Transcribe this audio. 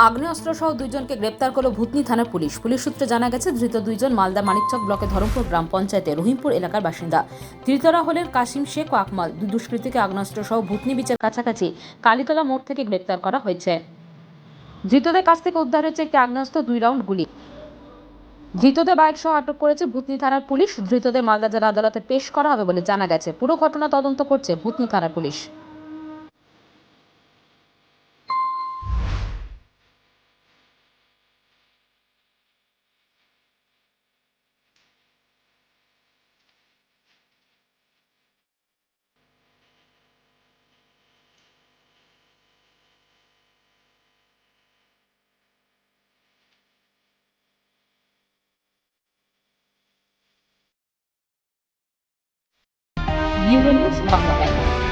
আগ্নেয়াস্ত্রসহ দুইজনকে গ্রেপ্তার করল ভূতনি থানার পুলিশ। পুলিশ সূত্রে জানা গেছে, ধৃত দুইজন মালদা মানিকচক ব্লকের ধরমপুর গ্রাম পঞ্চায়েতের রহিমপুর এলাকার বাসিন্দা। ধৃতরা হলেন কাশিম শেখ ও আকমাল। দুই দুষ্কৃতীকে আগ্নেয়াস্ত্রসহ ভূতনি বিচের কাছাকাছি কালীতলা মোড় থেকে গ্রেপ্তার করা হয়েছে। ধৃতদের কাছ থেকে উদ্ধার হয়েছে একটি আগ্নেয়াস্ত্র, 2 রাউন্ড গুলি। ধৃতদের বাইক সহ আটক করেছে ভূতনি থানার পুলিশ। ধৃতদের মালদা জেলা আদালতে পেশ করা হবে বলে জানা গেছে। পুরো ঘটনা তদন্ত করছে ভূতনি থানার পুলিশ। ইউএনএস বাংলা।